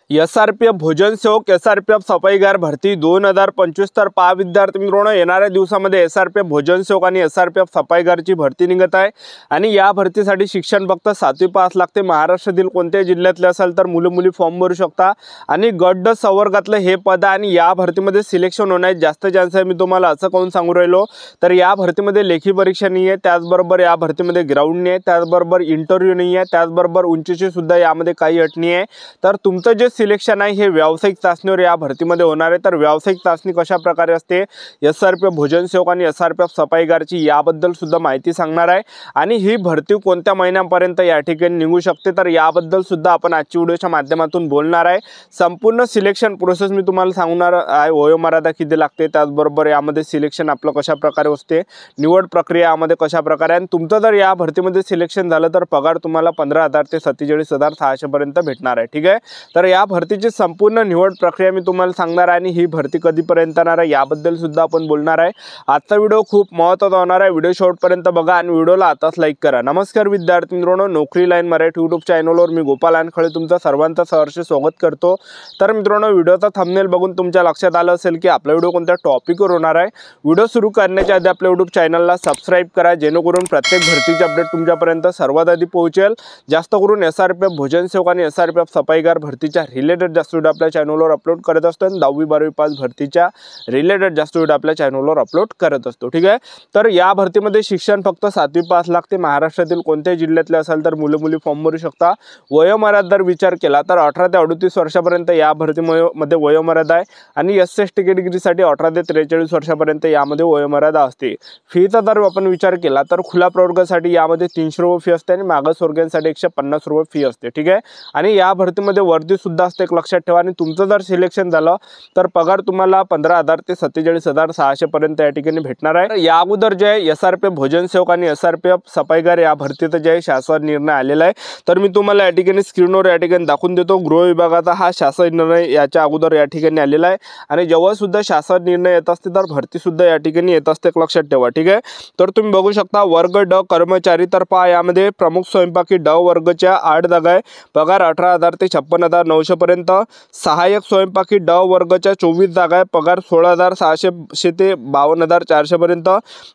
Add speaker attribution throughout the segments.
Speaker 1: SRPF भोजन सेवक SRPF सफाईगार भरती 2025 तर पहा विद्यार्थी मित्रांनो, येणाऱ्या दिवसामध्ये एसआरपीएफ भोजन सेवक आणि एसआरपीएफ सफाईगारची भरती निघत आहे। आणि या भरतीसाठी शिक्षण फक्त 7वी पास लागते। महाराष्ट्रातील कोणत्याही जिल्ह्यातले असेल तर मुलं मुली फॉर्म भरू शकता। आणि गट ड संवर्गातले हे पद आणि या भरतीमध्ये सिलेक्शन होण्याचे जास्त चान्स आहे। मी तुम्हाला असं कोण सांगू राहिलो, तर या भरतीमध्ये लेखी परीक्षा नाही आहे, त्याचबरोबर या भरतीमध्ये ग्राउंड नाही आहे, त्याचबरोबर इंटरव्ह्यू नाही आहे, त्याचबरोबर उंचीची सुद्धा यामध्ये काही अट नाही आहे। तर तुमचं जे सिलेक्शन आहे हे व्यावसायिक चाचणीवर या भरतीमध्ये होणार आहे। तर व्यावसायिक चाचणी कशा प्रकारे असते, एसआरपीएफ भोजन सेवक आणि एसआरपीएफ सफाईगारची याबद्दल सुद्धा माहिती सांगणार आहे। आणि ही भरती कोणत्या महिन्यापर्यंत या ठिकाणी निघू शकते, तर याबद्दल सुद्धा आपण आजच्या व्हिडिओच्या माध्यमातून बोलणार आहे। संपूर्ण सिलेक्शन प्रोसेस मी तुम्हाला सांगणार आहे। वयोमर्यादा किती लागते, त्याचबरोबर यामध्ये सिलेक्शन आपलं कशा प्रकारे असते, निवड प्रक्रिया यामध्ये कशा प्रकारे, आणि तुमचं जर या भरतीमध्ये सिलेक्शन झालं तर पगार तुम्हाला 15,000 ते 47,600 पर्यंत भेटणार आहे। ठीक आहे, तर या भरतीची संपूर्ण निवड प्रक्रिया मी तुम्हाला सांगणार आहे। आणि ही भरती कधीपर्यंत येणार आहे याबद्दल सुद्धा आपण बोलणार आहे। आजचा व्हिडिओ खूप महत्त्वाचा होणार आहे, व्हिडिओ शेवटपर्यंत बघा आणि व्हिडिओला आताच लाईक करा। नमस्कार विद्यार्थी मित्रांनो, नोकरी लाईन मराठी यूट्यूब चॅनलवर मी गोपाल अनखळे तुमचं सर्वांचं सहर्ष स्वागत करतो। तर मित्रांनो, व्हिडिओचा थंबनेल बघून तुमच्या लक्षात आलं असेल की आपला व्हिडिओ कोणत्या टॉपिकवर होणार आहे। व्हिडिओ सुरू करण्याच्या आधी आपल्या यूट्यूब चॅनलला सबस्क्राईब करा, जेणेकरून प्रत्येक भरतीचे अपडेट तुमच्यापर्यंत सर्वात आधी पोहोचेल। जास्त करून एसआरपीएफ भोजन सेवक आणि एसआरपीएफ सफाईगार भरतीच्या रिलेटेड जास्त व्हिडिओ आपल्या चॅनलवर अपलोड करत असतो। 10वी 12वी पास भरतीच्या रिलेटेड जास्त व्हिडिओ आपल्या चॅनलवर अपलोड करत असतो। ठीक आहे, तर या भरतीमध्ये शिक्षण फक्त 7वी पास लागते। महाराष्ट्रातील कोणत्याही जिल्ह्यातले असेल तर मुलं मुली फॉर्म भरू शकता। वयोमर्यादा जर विचार केला तर 18 ते 38 वर्षापर्यंत या भरतीमध्ये वयोमर्यादा आहे। आणि एससी कॅटेगरीसाठी 18 ते 43 वर्षापर्यंत यामध्ये वयोमर्यादा असते। फीचा जर आपण विचार केला तर खुला प्रवर्गासाठी यामध्ये 300 रुपये फी असते आणि मागासवर्गीयांसाठी 150 रुपये फी असते। ठीक आहे, आणि या भरतीमध्ये वर्दी सुद्धा असते, एक लक्षात ठेवा। आणि तुमचं जर सिलेक्शन झालं तर पगार तुम्हाला 15,000 ते 47,600 पर्यंत या ठिकाणी भेटणार आहे। या अगोदर जे आहे एसआरपीएफ भोजन सेवक आणि एसआरपीएफ सफाईगार या भरतीचा जे आहे शासन निर्णय आलेला आहे, तर मी तुम्हाला या ठिकाणी स्क्रीनवर या ठिकाणी दाखवून देतो। गृह विभागाचा हा शासन निर्णय याच्या अगोदर या ठिकाणी आलेला आहे। आणि जेव्हा सुद्धा शासन निर्णय येत असते तर भरती सुद्धा या ठिकाणी येत असते, एक लक्षात ठेवा। ठीक आहे, तर तुम्ही बघू शकता वर्ग ड कर्मचारी, तर पहा यामध्ये प्रमुख स्वयंपाकी ड वर्गच्या 8 जागा आहे, पगार 18,000 ते 56,900 पर्यंत। सहाय्यक स्वयंपाकी ड वर्गच्या 24 जागा आहे, पगार 16,600 ते 52,400 पर्यंत।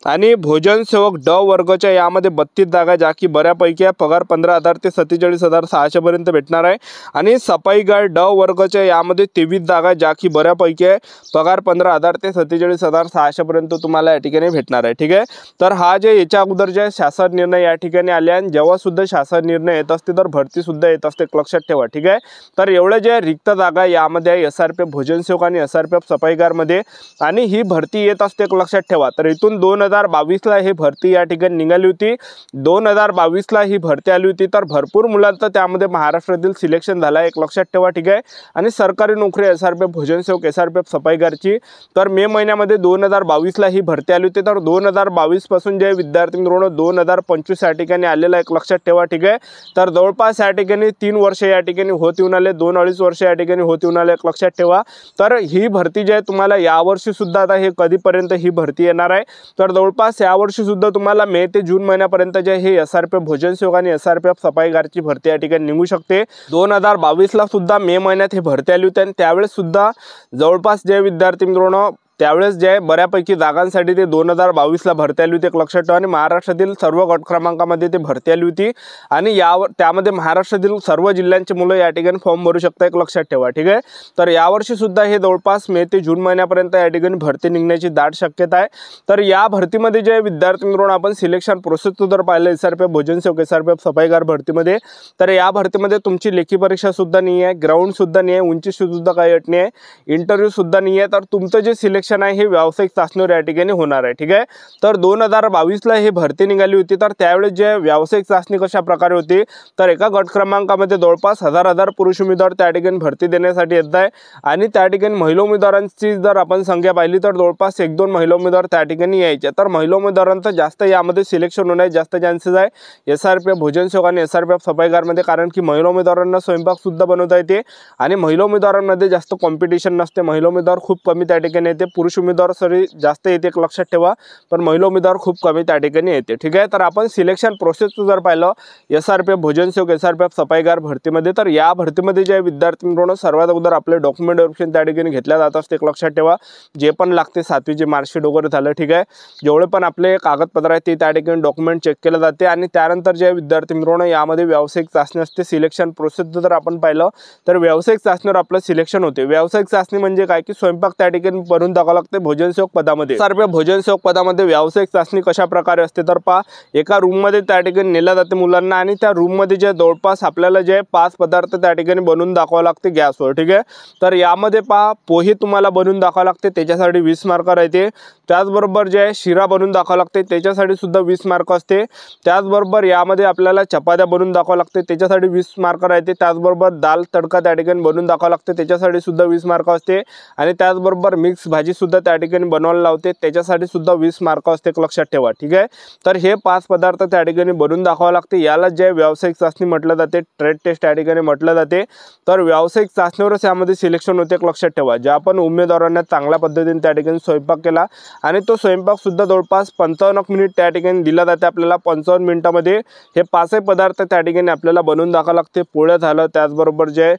Speaker 1: आणि भोजन सेवक ड वर्गच्या यामध्ये 32 जागा ज्या की बऱ्यापैकी आहे, पगार 15,000 ते 47,600 पर्यंत भेटणार आहे। आणि सफाईगार ड वर्गच्या यामध्ये 23 जागा ज्या की बऱ्यापैकी आहे, पगार 15,000 ते 47,600 पर्यंत तुम्हाला या ठिकाणी भेटणार आहे। ठीक आहे, तर हा जे याच्या अगोदर जे शासन निर्णय या ठिकाणी आले आणि जेव्हा सुद्धा शासन निर्णय येत असते तर भरती सुद्धा येत असते, एक लक्षात ठेवा। ठीक आहे, तर एवढं जे रिक्त जागा यामध्ये आहे एसआरपीएफ भोजन सेवक आणि एसआरपीएफ सफाईगार मध्ये, आणि ही भरती येत असते, एक लक्षात ठेवा। तर इथून 2022ला ही भरती या ठिकाणी निघाली होती, 2022ला ही भरती आली होती। तर भरपूर मुलांचं त्यामध्ये महाराष्ट्रातील सिलेक्शन झालं आहे, एक लक्षात ठेवा। ठीक आहे, आणि सरकारी नोकरी एसआरपीएफ भोजन सेवक एसआरपीएफ सफाईगारची तर मे महिन्यामध्ये 2022ला ही भरती आली होती। तर 2022 पासून जे विद्यार्थी मित्रांनो 2025 या ठिकाणी आलेला, एक लक्षात ठेवा। ठीक आहे, तर जवळपास या ठिकाणी 3 वर्ष या ठिकाणी होत येऊन आले, 2-2.5 वर्ष या ठिकाणी होत येऊन आले, एक लक्षात ठेवा। तर ही भरती जी आहे तुम्हाला यावर्षी सुद्धा, आता हे कधीपर्यंत ही भरती येणार आहे, तर जवळपास यावर्षी सुद्धा तुम्हाला मे ते जून महिन्यापर्यंत जे हे एसआरपीएफ भोजन सेवक आणि एसआरपीएफ सफाईगारची भरती या ठिकाणी निघू शकते। 2022ला सुद्धा मे महिन्यात ही भरती आली होती आणि त्यावेळेस सुद्धा जवळपास जे विद्यार्थी मित्रांनो त्यावेळेस जे बऱ्यापैकी जागांसाठी ते 2022ला भरती आली होती, एक लक्षात ठेवा। आणि महाराष्ट्रातील सर्व गट क्रमांकामध्ये ते भरती आली होती आणि त्यामध्ये महाराष्ट्रातील सर्व जिल्ह्यांची मुलं या ठिकाणी फॉर्म भरू शकतात, एक लक्षात ठेवा। ठीक आहे, तर यावर्षी सुद्धा हे जवळपास मे ते जून महिन्यापर्यंत या ठिकाणी भरती निघण्याची दाट शक्यता आहे। तर या भरतीमध्ये जे विद्यार्थी मित्रांनो आपण सिलेक्शन प्रोसेस जर पाहिलं एसआरपीएफ भोजन सेवक एसआरपीएफ सफाईगार भरतीमध्ये, तर या भरतीमध्ये तुमची लेखी परीक्षा सुद्धा नाही आहे, ग्राउंड सुद्धा नाही आहे, उंची सुद्धा काही अट नाही आहे, इंटरव्ह्यू सुद्धा नाही आहे। तर तुमचं जे सिलेक्शन आहे हे व्यावसायिक चाचणीवर या ठिकाणी होणार आहे। ठीक आहे, तर 2022ला ही भरती निघाली होती, तर त्यावेळेस जे व्यावसायिक चाचणी कशा प्रकारे होती, तर एका गट क्रमांकामध्ये जवळपास 1000 पुरुष उमेदवार त्या ठिकाणी भरती देण्यासाठी येत आहे। आणि त्या ठिकाणी महिला उमेदवारांची जर आपण संख्या पाहिली तर जवळपास 1-2 महिला उमेदवार त्या ठिकाणी यायचे। तर महिला उमेदवारांचं जास्त यामध्ये सिलेक्शन होण्याचे जास्त चान्सेस आहे एसआरपीएफ भोजन सेवक आणि एसआरपीएफ सफाईगारमध्ये, कारण की महिला उमेदवारांना स्वयंपाक सुद्धा बनवता येते आणि महिला उमेदवारांमध्ये जास्त कॉम्पिटिशन नसते, महिला उमेदवार खूप कमी त्या ठिकाणी येते। पुरुष उमेदवार सरी जास्त येते एक लक्षात ठेवा, पण महिला उमेदवार खूप कमी त्या ठिकाणी येते। ठीक आहे, तर आपण सिलेक्शन प्रोसेसचं जर पाहिलं SRPF भोजन सेवक SRPF सफाईगार भरतीमध्ये, तर या भरतीमध्ये जे विद्यार्थी मित्रांनो सर्वात अगोदर आपले डॉक्युमेंट व्हेरिफिकेशन त्या ठिकाणी घेतल्या जात असते एक लक्षात ठेवा। जे पण लागते 7वीचे मार्कशीट वगैरे झालं, ठीक आहे, जेवढे पण आपले कागदपत्र आहेत ते त्या ठिकाणी डॉक्युमेंट चेक केले जाते आणि त्यानंतर जे विद्यार्थी मित्रांनो यामध्ये व्यावसायिक चाचणी असते। सिलेक्शन प्रोसेसचं जर आपण पाहिलं तर व्यावसायिक चाचणीवर आपलं सिलेक्शन होते। व्यावसायिक चाचणी म्हणजे काय की स्वयंपाक त्या ठिकाणी बनवून दाखवावं लागते भोजन सेवक पदामध्ये। SRPF भोजन सेवक पदामध्ये व्यावसायिक चाचणी कशा प्रकारे असते तर पहा, एका रूम मध्ये त्या ठिकाणी नेलं जाते मुलांना आणि त्या रूम मध्ये जे जवळपास आपल्याला जे 5 पदार्थ त्या ठिकाणी बनवून दाखवावं लागते गॅसवर। ठीक आहे, तर यामध्ये पहा पोहे तुम्हाला बनवून दाखवावं लागते, त्याच्यासाठी 20 मार्क राहते। त्याचबरोबर जे शिरा बनवून दाखवावं लागते त्याच्यासाठी सुद्धा 20 मार्क असते। त्याचबरोबर यामध्ये आपल्याला चपात्या बनवून दाखवावं लागते त्याच्यासाठी 20 मार्क राहते। त्याचबरोबर दाल तडका त्या ठिकाणी बनवून दाखवावं लागते त्याच्यासाठी सुद्धा 20 मार्क असते आणि त्याचबरोबर मिक्स भाजी सुद्धा त्या ठिकाणी बनवायला लावते त्याच्यासाठी सुद्धा 20 मार्क असते लक्षात ठेवा। ठीक आहे, तर हे 5 पदार्थ त्या ठिकाणी बनवून दाखवावं लागते। याला जे व्यावसायिक चाचणी म्हटलं जाते, ट्रेड टेस्ट त्या ठिकाणी म्हटलं जाते। तर व्यावसायिक चाचणीवरच यामध्ये सिलेक्शन होते लक्षात ठेवा। ज्या पण उमेदवारांना चांगल्या पद्धतीने त्या ठिकाणी स्वयंपाक केला आणि तो स्वयंपाक सुद्धा जवळपास 55 मिनिट त्या ठिकाणी दिला जाते आपल्याला। 55 मिनिटामध्ये हे 5 पदार्थ त्या ठिकाणी आपल्याला बनवून दाखवावं लागते। पोळ्या झालं, त्याचबरोबर जे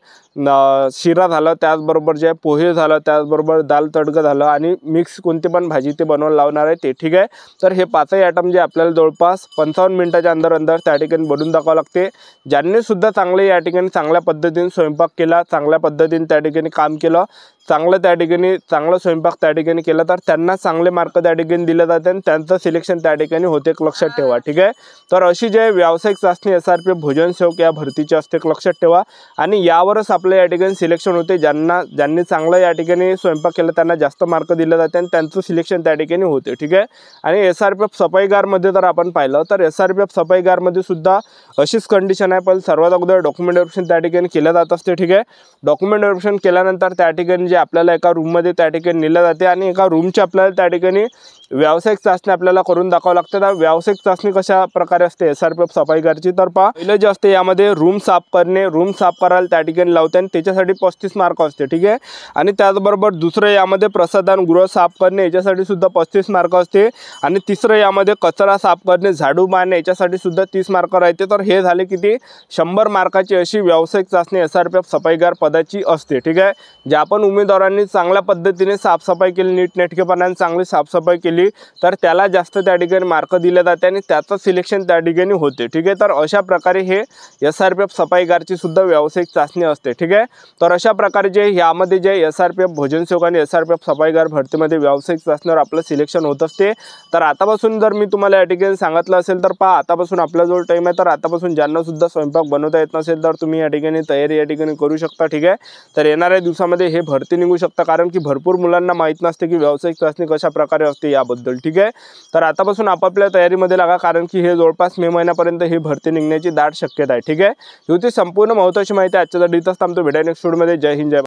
Speaker 1: शिरा झालं, त्याचबरोबर जे पोहे झालं, त्याचबरोबर दाल तडका झालं आणि मिक्स कोणती पण भाजी ते बनवायला लावणार आहे ते। ठीक आहे, तर हे 5ही आयटम जे आपल्याला जवळपास 55 मिनिटाच्या अंदर त्या ठिकाणी बनवून दाखवावं लागते। ज्यांनी सुद्धा चांगले या ठिकाणी चांगल्या पद्धतीने स्वयंपाक केला, चांगल्या पद्धतीने त्या ठिकाणी काम केलं, चांगलं त्या ठिकाणी चांगला स्वयंपाक त्या ठिकाणी केला तर त्यांना चांगले मार्क त्या ठिकाणी दिले जाते आणि त्यांचं सिलेक्शन त्या ठिकाणी होते लक्षात ठेवा। ठीक आहे, तर अशी जे व्यावसायिक चाचणी SRPF भोजन सेवक या भरतीची असते लक्षात ठेवा आणि यावरच आपलं या ठिकाणी सिलेक्शन होते। ज्यांनी चांगलं या ठिकाणी स्वयंपाक केला त्यांना जास्त मार्क दिले जाते आणि त्यांचं सिलेक्शन त्या ठिकाणी होते। ठीक आहे, आणि SRPF सफाईगारमध्ये जर आपण पाहिलं तर SRPF सफाईगारमध्ये सुद्धा अशीच कंडिशन आहे, पण सर्वात अगोदर डॉक्युमेंट व्हेरिफिकेशन त्या ठिकाणी केलं जात असते। ठीक आहे, डॉक्युमेंट व्हेरिफिकेशन केल्यानंतर त्या ठिकाणी जे आपल्याला एका रूममध्ये त्या ठिकाणी नेलं जाते आणि एका रूमची आपल्याला त्या ठिकाणी व्यावसायिक चाचणी आपल्याला करून दाखवावं लागते। तर व्यावसायिक चाचणी कशा प्रकारे असते SRPF सफाईगारची तर पहा, पहिलं जे असते यामध्ये रूम साफ करणे, रूम साफ करायला त्या ठिकाणी लावते आणि त्याच्यासाठी 35 मार्क असते। ठीक आहे, आणि त्याचबरोबर दुसरं यामध्ये प्रसाधन गृह साफ करणे याच्यासाठी सुद्धा 35 मार्क असते आणि तिसरं यामध्ये कचरा साफ करणे, झाडू मारणे याच्यासाठी सुद्धा 30 मार्क राहते। तर हे झाले किती 100 मार्काची अशी व्यावसायिक चाचणी SRPF सफाईगार पदाची असते। ठीक आहे, ज्या पण उमेदवारांनी चांगल्या पद्धतीने साफसफाई केली, नीटनेटकेपणाने चांगली साफसफाई केली तर त्याला जास्त त्या ठिकाणी मार्क दिले जाते आणि त्याचं सिलेक्शन त्या ठिकाणी होते। ठीक आहे, तर अशा प्रकारे हे SRPF सफाईगारची सुद्धा व्यावसायिक चाचणी असते। ठीक आहे, तर अशा प्रकारे जे यामध्ये जे SRPF भोजन सेवक आणि SRPF सफाईगार भरतीमध्ये व्यावसायिक चाचणीवर आपलं सिलेक्शन होत असते। तर आतापासून जर मी तुम्हाला या ठिकाणी सांगितलं असेल तर पहा, आतापासून आपल्याजवळ टाईम आहे, तर आतापासून ज्यांना सुद्धा स्वयंपाक बनवता येत नसेल तर तुम्ही या ठिकाणी तयारी या ठिकाणी करू शकता। ठीक आहे, तर येणाऱ्या दिवसामध्ये हे भरती निघू शकता, कारण की भरपूर मुलांना माहीत नसते की व्यावसायिक चाचणी कशा प्रकारे असते याबद्दल। ठीक आहे, तर आतापासून आपापल्या तयारीमध्ये लागा, कारण की हे जवळपास मे महिन्यापर्यंत ही भरती निघण्याची दाट शक्यता आहे। ठीक आहे, ही होती संपूर्ण महत्त्वाची माहिती आजच्या इथंच थांबतो। भेटूया नेक्स्ट व्हिडिओमध्ये। जय हिंद, जय